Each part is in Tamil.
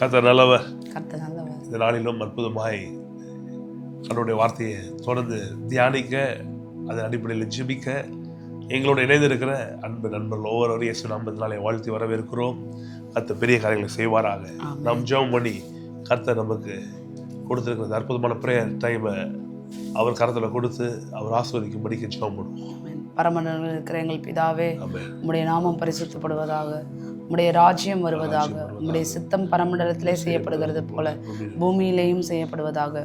கர்த்தர் நல்லவர். கர்த்தர் நல்லவர். இந்த நாளிலும் அற்புதமாய் கடவுளுடைய வார்த்தையை தொடர்ந்து தியானிக்க, அதன் அடிப்படையில் ஜெபிக்க எங்களோட இணைந்திருக்கிற அன்பு நண்பர்கள் ஒவ்வொருவரும் இயேசு நாமத்தினாலே வாழ்த்தி வரவேற்கிறோம். கர்த்தர் பெரிய காரியங்களை செய்வாராக. நாம் ஜெபம் பண்ணி கர்த்தர் நமக்கு கொடுத்திருக்கிற அற்புதமான பிரேயர் டைமை அவர் கரத்தில் கொடுத்து அவர் ஆசீர்வதிக்கும்படிக்கு ஜெபம் பண்ணுவோம். பரமண்டலத்தில் இருக்கிற எங்கள் பிதாவே, உம்முடைய நாமம் பரிசுத்தப்படுவதாக, உம்முடைய ராஜ்யம் வருவதாக, உம்முடைய சித்தம் பரமண்டலத்திலே செய்யப்படுகிறது போல பூமியிலேயும் செய்யப்படுவதாக.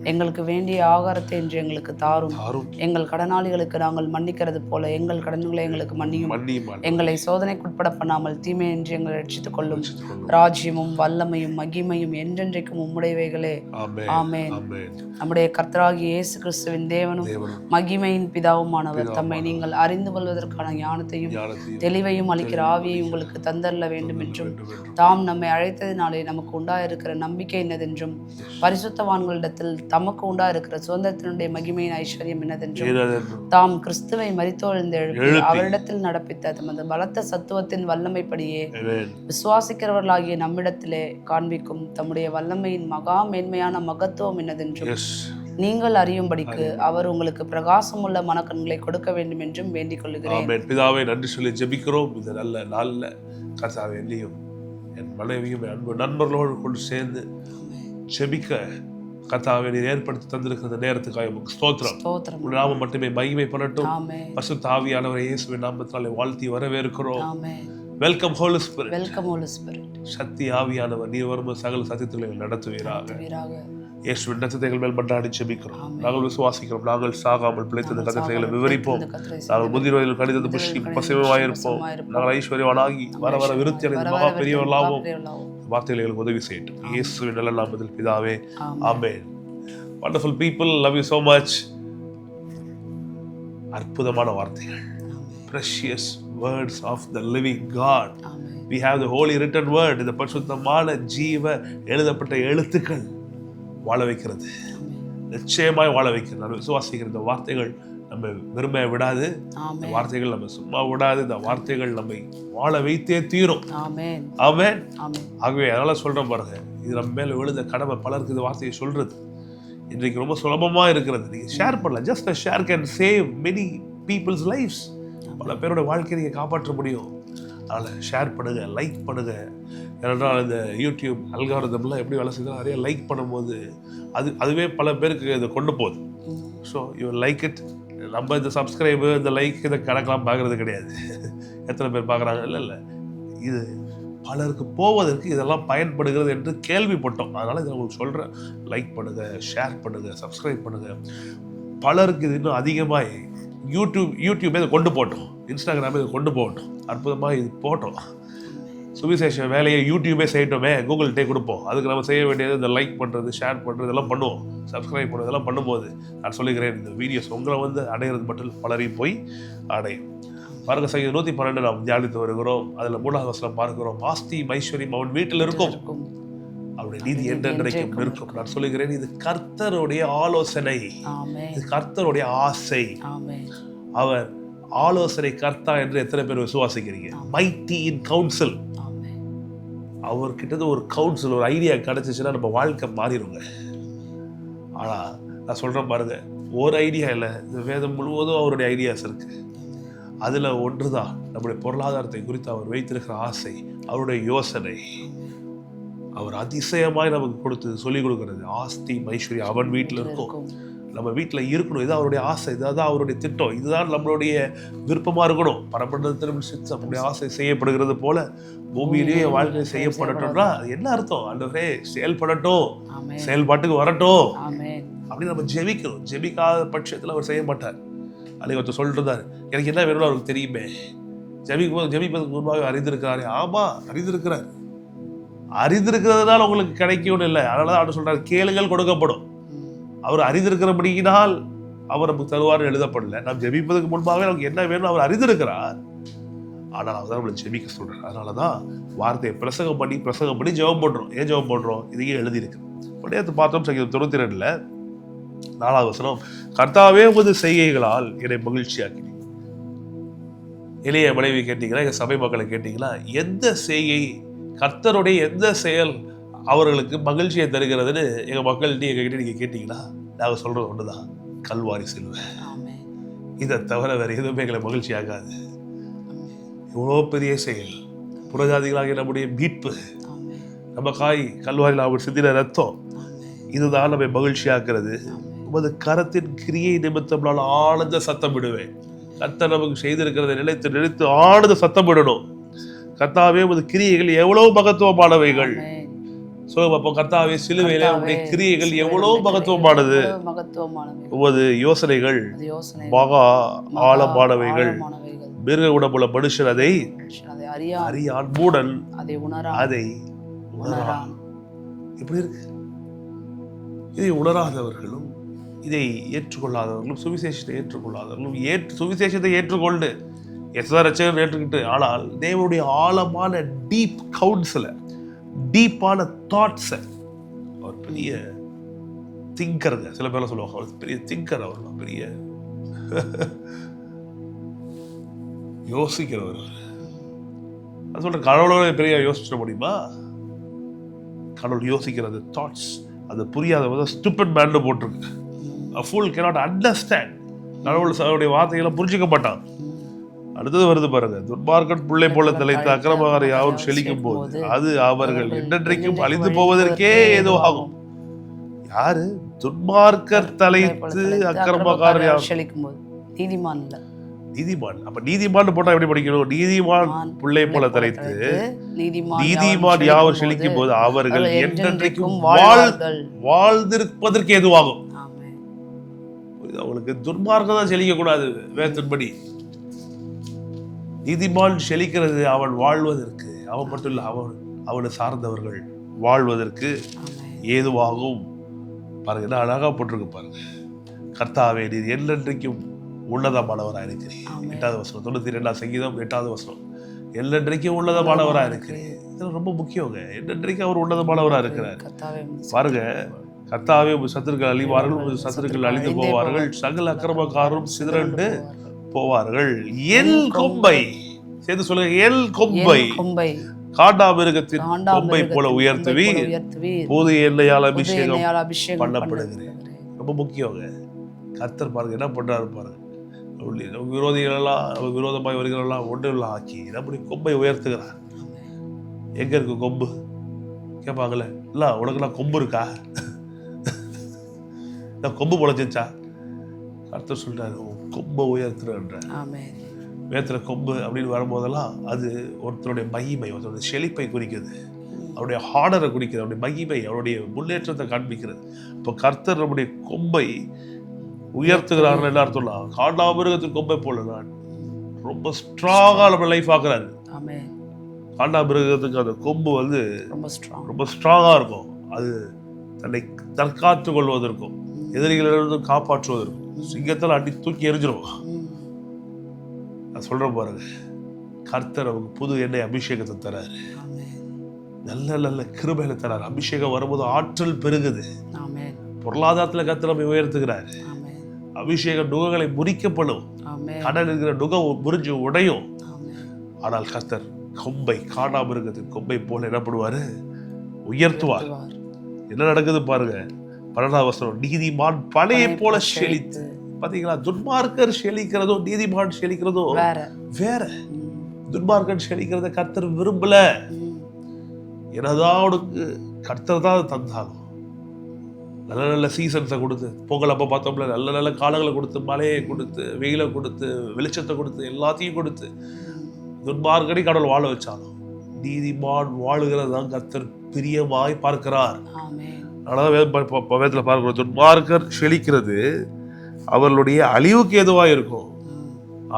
எங்களுக்கு வேண்டிய ஆகாரத்தை இன்று எங்களுக்கு தாரும். எங்கள் கடனாளிகளுக்கு நாங்கள் மன்னிக்கிறது போல எங்கள் கடன்களை எங்களுக்கு மன்னியும். எங்களை சோதனைக்குட்பட பண்ணாமல் தீமையின்றி எங்களை ரட்சித்துக் கொள்ளும். ராஜ்யமும் வல்லமையும் மகிமையும் என்றென்றைக்கும் உம்முடையவைகளே. ஆமென். நம்முடைய கர்த்தராகிய இயேசு கிறிஸ்துவின் தேவனும் மகிமையின் பிதாவுமானவர் தம்மை நீங்கள் அறிந்து கொள்வதற்கான ஞானத்தையும் தெளிவையும் அளிக்கிற ஆவியை உங்களுக்கு தந்தரல வேண்டும் என்றும், தாம் நம்மை அழைத்ததினாலே நமக்கு உண்டாயிருக்கிற நம்பிக்கை என்னதென்றும், பரிசுத்தவான்களிடத்தில் தமக்கு உண்டா இருக்கிற சுதந்திரத்தினுடைய மகிமையின் ஐஸ்வர்யம் என்னதென்றும், தாம் கிறிஸ்துவை மரித்தோழ்ந்து எழுப்பி அவரிடத்தில் நடப்பித்த தமது பலத்த சத்துவத்தின் வல்லமைப்படியே விசுவாசிக்கிறவர்களாகிய நம்மிடத்திலே காண்பிக்கும் தம்முடைய வல்லமையின் மகா மேன்மையான மகத்துவம் என்னதென்றும் நீங்கள் அறியும்படிக்கு அவர் உங்களுக்கு பிரகாசமுள்ள மனக்கண்களை கொடுக்க வேண்டும் என்றும் வேண்டிக் கொள்கிறேன். பிதாவை நன்றி சொல்லி ஜெபிக்கிறோம். இந்த நல்ல நாள்ல கர்த்தாவே என்னையும் என் மனைவியும் என் அன்பு நண்பர்களோடு கொண்டு சேர்ந்து ஜெபிக்க கர்த்தாவே நீர் ஏற்படுத்தி தந்திருக்கிற நேரத்துக்காக உங்களுக்கு ஸ்தோத்திரம். நாமம் மட்டுமே மகிமை பண்ணட்டும். பரிசுத்த ஆவியானவரை இயேசுவின் நாமத்தினாலே வாழ்த்தி வரவேற்கிறோம். Welcome holy spirit. Welcome holy spirit. சக்தி ஆவியானவர் நீர் வரும்போது சகல சத்தியத்தை நடத்துவீராக. இயேசுவின் ரத்தத்தைகள் மேல் மன்றாடி ஜெபிக்கிறோம். நாங்கள் விசுவாசிக்கிறோம். நாங்கள் சாகாமல் பிழைத்த கதைகளை விவரிப்போம். நாங்கள் முதிர்வயதில் கணிதத்தை புஷ்டி பசுமையாயிருப்போம். நாங்கள் ஐஸ்வர்யவானாகி வர வர விருத்தி அடைந்து மகா பெரியவர்களாகவும் வார்த்தைகளை எங்களுக்கு உதவி செய்யட்டும். இயேசுவின் நல்ல நாமத்தில் பிதாவே. ஆமென். Wonderful people, love you so much. அற்புதமான வார்த்தைகள், precious words of the living God. We have the holy written word. இந்த பரிசுத்தமான ஜீவ எழுதப்பட்ட எழுத்துக்கள் வாழ வைக்கிறது, நிச்சயமாய் வாழ வைக்கிறது. நான் விசுவாசிக்கிற இந்த வார்த்தைகள் நம்ம வெறுமையை விடாது, இந்த வார்த்தைகள் நம்ம சும்மா விடாது, இந்த வார்த்தைகள் நம்மை வாழ வைத்தே தீரும். ஆமென். ஆகவே அதனால சொல்றேன் பாருங்க, இது நம்ம மேல விழுந்த கடமை பலருக்கு இந்த வார்த்தையை சொல்றது இன்றைக்கு ரொம்ப சுலபமா இருக்கிறது. நீங்க ஷேர் பண்ணலாம். Just a share can save many people's lives. பல பேரோட வாழ்க்கையை நீங்க காப்பாற்ற முடியும். அதனால் ஷேர் பண்ணுங்க, லைக் பண்ணுங்க. ஏனென்றால் இந்த யூடியூப் அல்காரிதம்லாம் எப்படி வேலை செய்தாலும் நிறைய லைக் பண்ணும்போது அதுவே பல பேருக்கு இதை கொண்டு போகுது. So you like it. நம்ம இந்த சப்ஸ்கிரைபு இந்த லைக் இதை கணக்கெலாம் பார்க்குறது கிடையாது. எத்தனை பேர் பார்க்குறாங்க? இல்லை, இது பலருக்கு போவதற்கு இதெல்லாம் பயன்படுகிறது என்று கேள்விப்பட்டோம். அதனால் இதை உங்களுக்கு சொல்கிறேன். லைக் பண்ணுங்கள், ஷேர் பண்ணுங்கள், சப்ஸ்கிரைப் பண்ணுங்கள். பலருக்கு இது இன்னும் அதிகமாக யூடியூபே இதை கொண்டு போட்டோம், இன்ஸ்டாகிராமே இதை கொண்டு போகட்டும். அற்புதமாக இது போட்டோம். சுவிசேஷ வேலையை யூடியூபே செய்யட்டோமே, கூகுள்கிட்டே கொடுப்போம். அதுக்கு நம்ம செய்ய வேண்டியது இந்த லைக் பண்ணுறது, ஷேர் பண்ணுறது, இதெல்லாம் பண்ணுவோம். சப்ஸ்கிரைப் பண்ணுறது இதெல்லாம் பண்ணும்போது நான் சொல்லுகிறேன், இந்த வீடியோஸ் உங்களை அடையிறது மட்டும் பலரையும் போய் அடையும். பாருங்க, சங்கீதம் 112 நாம் தியானித்து வருகிறோம். அதில் 3வது வசனம் பார்க்கிறோம். ஆஸ்தியும் ஐஸ்வர்யம் அவன் வீட்டில் இருக்கும், அவருடைய நீதி என்றென்றைக்கும் இருக்கும். நான் சொல்லுகிறேன், இது கர்த்தருடைய ஆலோசனை, இது கர்த்தருடைய ஆசை. அவர் ஆலோசனை கர்த்தா என்று எத்தனை பேர் விசுவாசிக்கிறீங்க? Mighty in counsel. அவர்கிட்ட ஒரு கவுன்சில், ஒரு ஐடியா கிடைச்சிச்சுன்னா நம்ம வாழ்க்கை மாறிடுங்க. ஆனால் நான் சொல்கிறேன் பாருங்க, ஒரு ஐடியா இல்லை, இந்த வேதம் முழுவதும் அவருடைய ஐடியாஸ் இருக்கு. அதில் ஒன்று தான் நம்முடைய பொருளாதாரத்தை குறித்து அவர் வைத்திருக்கிற ஆசை, அவருடைய யோசனை. அவர் அதிசயமாய் நமக்கு கொடுத்து சொல்லிக் கொடுக்கிறது. ஆஸ்தி ஐஸ்வர்யம் அவன் வீட்டில் இருக்கும், நம்ம வீட்டில் இருக்கணும். இதுதான் அவருடைய ஆசை, இதுதான் அவருடைய திட்டம், இதுதான் நம்மளுடைய விருப்பமாக இருக்கணும். பரமண்டலத்திலும் சித்தம் நம்முடைய ஆசை செய்யப்படுகிறது போல பூமியிலேயே வாழ்க்கை செய்யப்படட்டும்னா அது என்ன அர்த்தம்? ஆண்டவரே செயல்படட்டும், செயல்பாட்டுக்கு வரட்டும் அப்படின்னு நம்ம ஜெபிக்கணும். ஜெபிக்காத பட்சத்தில் அவர் செய்ய மாட்டார். அன்னைக்கு ஒருத்தர் சொல்லிட்டு எனக்கு என்ன வேணும்னு அவருக்கு தெரியுமே. ஜெபிப்பதற்கு முன்பாக அறிந்திருக்கிறாரே. ஆமா, அறிந்திருக்கிறார். அறிந்திருக்கிறதுனால உங்களுக்கு கிடைக்கும்னு இல்லை. அதனாலதான் அவர் சொல்றாரு, கேளுங்கள் கொடுக்கப்படும். அவர் அறிந்திருக்கிறபடியினால் அவர் நமக்கு தருவார் எழுதப்படல. நாம் ஜெபிப்பதற்கு முன்பாகவே நமக்கு என்ன வேணும் அவர் அறிந்திருக்கிறார். ஆனால் அவர் தான் நம்மளை ஜெபிக்க சொல்றார். அதனாலதான் வார்த்தையை பிரசங்கம் பண்ணி ஜெபம் பண்றோம். ஏன் ஜெபம் பண்றோம்? இதையே எழுதியிருக்கு. நேற்று பார்த்தோம் சங்கீதம் 92 4வது வசனம், கர்த்தாவே உமது செய்கைகளால் என்னை மகிழ்ச்சியாக்கினீர். இளைய மனைவி கேட்டீங்களா, எங்க சபை மக்களை கேட்டீங்களா, எந்த செய்கை, கர்த்தருடைய எந்த செயல் அவர்களுக்கு மகிழ்ச்சியை தருகிறதுன்னு எங்கள் மக்கள்கிட்ட எங்ககிட்ட நீங்கள் கேட்டிங்கன்னா நாங்கள் சொல்கிறது ஒன்று தான், கல்வாரி சிலுவை. இதை தவிர வேறு எதுவுமே எங்களை மகிழ்ச்சி ஆகாது. இவ்வளோ பெரிய செயல், புறஜாதிகளாகிய நம்முடைய மீட்பு, நமக்காய் கல்வாரியில் அவர் சிந்தின ரத்தம், இதுதான் நம்மை மகிழ்ச்சியாக்குறது. உமது கரத்தின் கிரியை நிமித்தம் நான் ஆனந்த சத்தம் விடுவேன். கர்த்தர் நமக்கு செய்திருக்கிறதை நினைத்து நினைத்து ஆனந்த சத்தம் விடணும். கர்த்தாவே உமது கிரியைகள் எவ்வளவு மகத்துவமானவைகள். அப்போ கர்த்தாவே சிலுவையிலே உடைய கிரியைகள் எவ்வளவு மகத்துவமானது. உமது யோசனைகள் மகா ஆழமானவைகள். மிருக குணமுள்ள மனுஷன் அதை அறியான், மூடன் அதை உணரான். எப்படி இருக்கு? இதை உணராதவர்களும் இதை ஏற்றுக்கொள்ளாதவர்களும் சுவிசேஷத்தை ஏற்றுக்கொள்ளாதவர்களும் சுவிசேஷத்தை ஏற்றுக்கொண்டு ரட்சகர் ஏற்றுக்கிட்டு, ஆனால் தேவனுடைய ஆழமான டீப் கவுன்சிலை, டீப்பான தாட்ஸை, அவர் பெரிய திங்கருங்க. சில பேர்லாம் சொல்லுவாங்க அவர் பெரிய திங்கர், அவர் பெரிய யோசிக்கிறவர். அது சொல்ற கடவுளோட பெரிய யோசிச்சிட முடியுமா? கடவுள் யோசிக்கிறது தாட்ஸ், அது புரியாத ஸ்டூபிட் மேன் போட்டிருக்கு. A fool cannot understand. கடவுளுடைய வார்த்தைகளை புரிஞ்சுக்க மாட்டான். அடுத்தது வருது பாருங்க, துன்மார்க்கன் பிள்ளை போல தலைத்து அக்கிரமக்காரர் யாரும் செழிக்கும் போது அது அவர்கள் என்றென்றைக்கும் அழிந்து போவதற்கே ஏதோ ஆகும். யாரு? துன்மார்க்கர் தலைத்து அக்கிரமக்காரர் யாரும் செழிக்கும் போது. நீதிமான் இல்ல, நீதிமான். அப்ப நீதிமான் போட்டா எப்படி படிக்கணும்? நீதிமான் பிள்ளை போல தலைத்து நீதிமான் யாவர் செழிக்கும் போது அவர்கள் என்றென்றைக்கும் வாழ்ந்திருப்பதற்கு ஏதுவாகும். அவங்களுக்கு துன்மார்க்கம் தான் செழிக்க கூடாது வேதத்தின்படி. நீதிமான் செழிக்கிறது அவன் வாழ்வதற்கு, அவன் மட்டும் இல்லை, அவனை சார்ந்தவர்கள் வாழ்வதற்கு ஏதுவாகும். பாருங்க, என்ன அழகா போட்டிருக்கு பாருங்க. கர்த்தாவே நீர் என்றென்றைக்கும் உன்னதமானவராக இருக்கிறேன். 8வது வசனம், 92ஆம் சங்கீதம் 8வது வசனம். என்றென்றைக்கும் உன்னதமானவராக இருக்கிறேன். இதெல்லாம் ரொம்ப முக்கியங்க. என்றென்றைக்கும் அவர் உன்னதமானவராக இருக்கிறார். பாருங்க, கர்த்தாவே சத்துருக்கள் அழிவார்கள், சத்துருக்கள் அழிந்து போவார்கள், சகல அக்கிரமக்காரரும் சிதறண்டு போவார்கள். எல் கொம்பை சேர்த்து சொல்லுங்க, எல் கொம்பை காண்டாமிருகத்தின் கொம்பை போல உயர்த்துவீர், புதிய எண்ணெயால் அபிஷேகம் பண்ணப்படுகிறேன். ரொம்ப முக்கியங்க. கர்த்தர் பாருங்க என்ன பண்றாரு பாருங்க. விரோதிகள் எல்லாம் விரோதமாய் வருகிறவெல்லாம் ஒன்றும் ஆக்கி நம்முடைய கொம்பை உயர்த்துகிறார். எங்க இருக்கு கொம்பு கேட்பாங்களே, இல்ல உனக்குலாம் கொம்பு இருக்கா? கொம்பு முளைச்சிச்சா? கர்த்தர் சொல்றாரு கொம்பை உயர்த்துறன்ற. வேத்துல கொம்பு அப்படின்னு வரும்போதெல்லாம் அது ஒருத்தருடைய மகிமை, ஒருத்தருடைய செழிப்பை குறிக்கிறது, அவருடைய ஹார்டரை குறிக்கிறது, அவருடைய மகிமை, அவருடைய முன்னேற்றத்தை காண்பிக்கிறது. இப்போ கர்த்தர் நம்முடைய கொம்பை உயர்த்துகிறார்கள். என்ன அர்த்தம்னா, காண்டாமிருகத்தின் கொம்பை போல நான் ரொம்ப ஸ்ட்ராங்கா நம்ம லைஃப் ஆக்குறாரு. காண்டாமிருகத்துக்கு அந்த கொம்பு வந்து ரொம்ப ஸ்ட்ராங்கா இருக்கும். அது தன்னை தற்காத்து கொள்வதற்கும் எதிரிகளிலிருந்து காப்பாற்றுவதற்கும் சிங்கத்தில் அடி தூக்கி எரிஞ்சிடும். நான் சொல்றேன் பாருங்க, கர்த்தர் அவங்க புது எண்ணெய் அபிஷேகத்தை தராரு, நல்ல நல்ல கிருபையில தராரு. அபிஷேகம் வரும்போது ஆற்றல் பெருகுது. பொருளாதாரத்துல கர்த்தர் நம்மை உயர்த்துகிறாரு. அபிஷேக நுகங்களை முறிக்கப்படும், கடல் இருக்கிற நுகம் முறிஞ்சு உடையும். ஆனால் கர்த்தர் கொம்பை, காண்டாமிருகத்தின் கொம்பை போல என்ன பண்ணுவாரு? உயர்த்துவார். என்ன நடக்குது பாருங்க, 12வது வசனம், நீதிமான் பழைய போல செழித்து. பாத்தீங்களா, துன்மார்க்கர் செழிக்கிறதோ நீதிமான் செழிக்கிறதோ வேற. துன்மார்க்கர் செழிக்கிறத கர்த்தர் விரும்பல. என்னதான் அவனுக்கு கர்த்தர் தான் தந்தாலும் நல்ல நல்ல சீசன்ஸை கொடுத்து, பொங்கல் அப்போ பார்த்தோம்ல, நல்ல நல்ல காலங்களை கொடுத்து, மழையை கொடுத்து, வெயிலை கொடுத்து, வெளிச்சத்தை கொடுத்து, எல்லாத்தையும் கொடுத்து துன்மார்க்கடி கடவுள் வாழ வச்சாலும் நீதிமான் வாழுகிறதான் கர்த்தர் பிரியமாய் பார்க்கிறார். அதனால வேதத்தில் பார்க்கிறோம், துன்மார்க்கர் செழிக்கிறது அவர்களுடைய அழிவுக்கு எதுவாக இருக்கும்.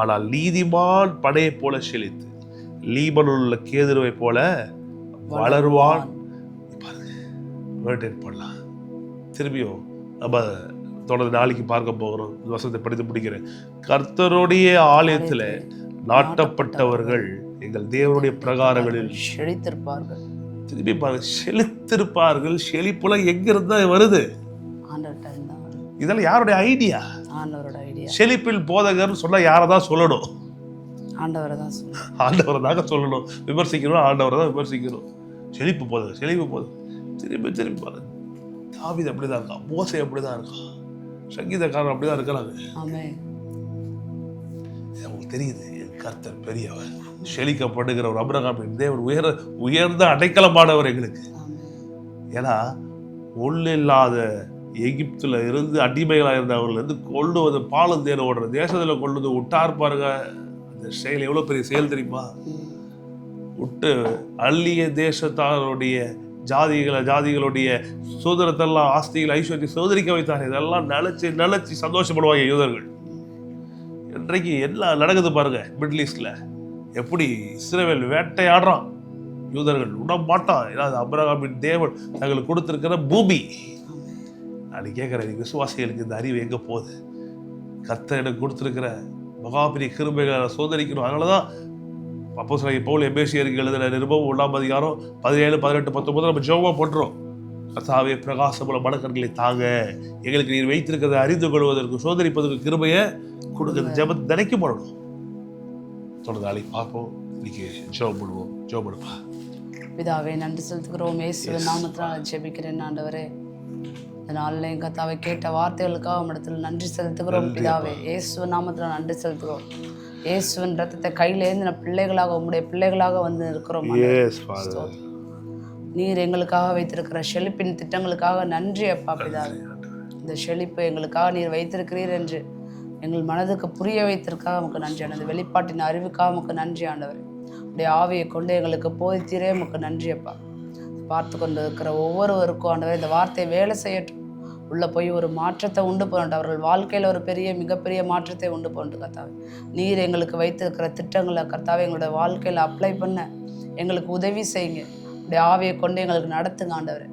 ஆனால் நீதிமான் படையை போல செழித்து லீபனில் உள்ள கேதுருவை போல வளருவான். பண்ணலாம். திரும்பியும் நம்ம தொடர்ந்து நாளைக்கு பார்க்க போகிறோம். வசனத்தை படித்து முடிக்கிறேன். கர்த்தருடைய ஆலயத்தில் நாட்டப்பட்டவர்கள் எங்கள் தேவனுடைய பிரகாரங்களில் செழித்திருப்பார்கள். திரும்பி பாருங்க, செழித்திருப்பார்கள். செழிப்புல எங்க இருந்தா வருது? இதெல்லாம் யாருடைய ஐடியா? செழிப்பில் போதகர் சொன்னா யாரதான் சொல்லணும்? ஆண்டவரை தாங்க சொல்லணும். விமர்சிக்கணும், ஆண்டவரை தான் விமர்சிக்கணும். செழிப்பு போதகர், செழிப்பு போதகர். திரும்பி திரும்பி பாருங்க. தாவீது அப்படிதான் இருக்கான், மோசே அப்படிதான் இருக்கான், சங்கீதக்காரன் அப்படிதான் இருக்கிறாங்க. ஆமென். அவங்களுக்கு தெரியுது என் கர்த்தர் பெரியவர், செழிக்கப்படுகிற ஒரு ஆபிரகாமின் தேவன், உயர்ந்த அடைக்கலமானவர் எங்களுக்கு. ஏன்னா ஒண்ணு இல்லாத எகிப்துல இருந்து அடிமைகளாக இருந்தவர்கள் இருந்து கொண்டு வந்து பாலும் தேன ஓடுற தேசத்துல கொண்டு வந்து விட்டார் பாருங்க. அந்த செயல் எவ்வளவு பெரிய செயல் தெரியுமா? விட்டு அள்ளிய தேசத்தாருடைய ஜாதிகளுடைய சுதந்திரத்தெல்லாம், ஆஸ்திகள், ஐஸ்வர்யத்தை சோதரிக்க வைத்தார். இதெல்லாம் நினைச்சு சந்தோஷப்படுவாங்க யூதர்கள். இன்றைக்கு எல்லாம் நடக்குது பாருங்க. மிடில் ஈஸ்ட்ல எப்படி இஸ்ரவேல் வேட்டையாடுறான், யூதர்கள் விட மாட்டான். ஏன்னா ஆபிரகாமின் தேவன் தங்களுக்கு கொடுத்திருக்கிற பூமி. நான் கேட்கிறேன், விசுவாசிகளுக்கு இந்த அறிவு எங்க போகுது? கர்த்தர் எனக்கு கொடுத்திருக்கிற மகாபெரிய கிருபைகளை சோதரிக்கணும். அதனாலதான் அப்போஸ்தலனாகிய பவுல் எபேசியருக்கு எழுதின நிருபம் 1ஆம் அதிகாரம் 17, 18, 19 நம்ம ஜெபமா பண்றோம். கர்த்தாவே பிரகாசமுள்ள மனக்கண்களை தாங்க, எங்களுக்கு நீர் வைத்திருக்கிறத அறிந்து கொள்வதற்கு சோதரிப்பதற்கு கிருபையை கொடுக்குறது ஜெபத்தை தினைக்கும் பண்ணணும். தொடர்ந்து நாளைக்கு பார்ப்போம். இன்னைக்கு ஜெபம் பண்ணுவோம். ஜெபம் பண்ணுப்பா. பிதாவே, நன்றி செலுத்துகிறோம். இயேசுவின் நாமத்தினால் ஜெபிக்கிறேன் ஆண்டவரே. இந்த நாளில் என் கர்த்தாவை கேட்ட வார்த்தைகளுக்காக உம்மிடத்தில் நன்றி செலுத்துகிறோம் பிதாவே. இயேசுவின் நாமத்தினால் நன்றி செலுத்துகிறோம். இயேசுவின் ரத்தத்தை கையில் ஏந்தின பிள்ளைகளாக, உம்முடைய பிள்ளைகளாக வந்து இருக்கிறோம். நீர் எங்களுக்காக வைத்திருக்கிற செழிப்பின் திட்டங்களுக்காக நன்றி அப்பா பிதாவே. இந்த செழிப்பு எங்களுக்காக நீர் வைத்திருக்கிறீர் என்று எங்கள் மனதுக்கு புரிய வைத்திருக்காக நமக்கு நன்றி ஆண்டவர். வெளிப்பாட்டின் அறிவுக்காக நமக்கு நன்றி ஆண்டவர். உடைய ஆவியை கொண்டு எங்களுக்கு போதித்தீரே நமக்கு நன்றி அப்பா. பார்த்து கொண்டு இருக்கிற ஒவ்வொருவருக்கும் ஆண்டவர் இந்த வார்த்தை வேலை செய்யட்டும். உள்ள போய் ஒரு மாற்றத்தை உண்டு போகணும். அவர்கள் வாழ்க்கையில் ஒரு மிகப்பெரிய மாற்றத்தை உண்டு போகணும் கர்த்தாவே. நீர் எங்களுக்கு வைத்திருக்கிற திட்டங்களை கர்த்தாவே எங்களுடைய வாழ்க்கையில் அப்ளை பண்ண எங்களுக்கு உதவி செய்யுங்க. உடைய ஆவியை கொண்டு எங்களுக்கு நடத்துங்க ஆண்டவர்.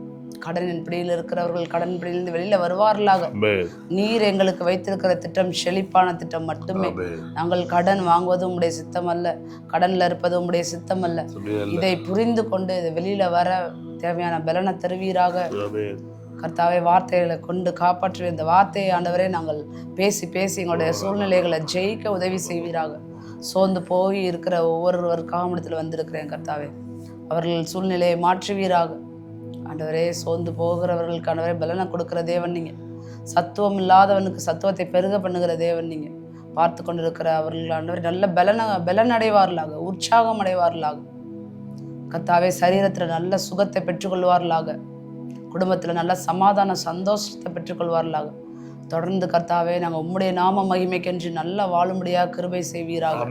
கடனின் பிடியில் இருக்கிறவர்கள் கடன் பிடியிலிருந்து வெளியில வருவார்களாக. நீர் எங்களுக்கு வைத்திருக்கிற திட்டம் செழிப்பான திட்டம் மட்டுமே. நாங்கள் கடன் வாங்குவது உம்முடைய சித்தம் அல்ல, கடன்ல இருப்பது உம்முடைய சித்தம் அல்ல. இதை புரிந்து கொண்டு இதை வெளியில வர தேவையான பலனை தருவீராக கர்த்தாவே. வார்த்தைகளை கொண்டு காப்பாற்ற இந்த வார்த்தையை ஆண்டவரே நாங்கள் பேசி எங்களுடைய சூழ்நிலைகளை ஜெயிக்க உதவி செய்வீராக. சோர்ந்து போய் இருக்கிற ஒவ்வொருவருக்காக இடத்துல வந்திருக்கிறேன் கர்த்தாவே. அவர்கள் சூழ்நிலையை மாற்றுவீராக ஆண்டவரே. சோர்ந்து போகிறவர்களுக்கு ஆண்டவரே பலனை கொடுக்கிற தேவன் நீங்க. சத்துவம் இல்லாதவனுக்கு சத்துவத்தை பெருக பண்ணுகிற தேவன் நீங்க. பார்த்து கொண்டிருக்கிற அவர்கள் ஆண்டவரே நல்ல பலன் அடைவார்களாக, உற்சாகம் அடைவார்களாக கர்த்தாவே. சரீரத்துல நல்ல சுகத்தை பெற்றுக்கொள்வார்களாக, குடும்பத்துல நல்ல சமாதான சந்தோஷத்தை பெற்றுக்கொள்வார்களாக. தொடர்ந்து கர்த்தாவே நாங்கள் உம்முடைய நாம மகிமைக்கென்று நல்ல வாழும்படியாக கிருபை செய்வீராக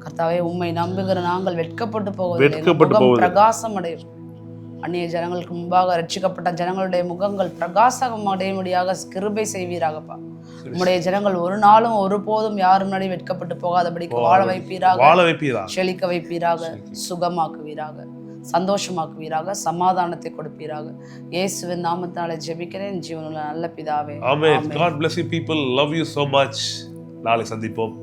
கர்த்தாவே. உம்மை நம்புகிற நாங்கள் வெட்கப்பட்டு போவதில்லை, பிரகாசம் அடையும். அந்நிய ஜனங்களுக்கு முன்பாக ரட்சிக்கப்பட்ட ஜனங்களுடைய முகங்கள் பிரகாசம் அடையும்படியாக கிருபை செய்வீராகப்பா. உம்முடைய ஜனங்கள் ஒரு நாளும் ஒருபோதும் யாரும் முன்னாடி வெட்கப்பட்டு போகாதபடிக்கு வாழ வைப்பீராக, செழிக்க வைப்பீராக, சுகமாக்குவீராக, சந்தோஷமாக்குவீராக, சமாதானத்தை கொடுப்பீராக. இயேசுவின் நாமத்தினால ஜெபிக்கிறேன் ஜீவனுள்ள நல்ல பிதாவே. ஆமென். God bless you people. Love you so much. நாளை சந்திப்போம்.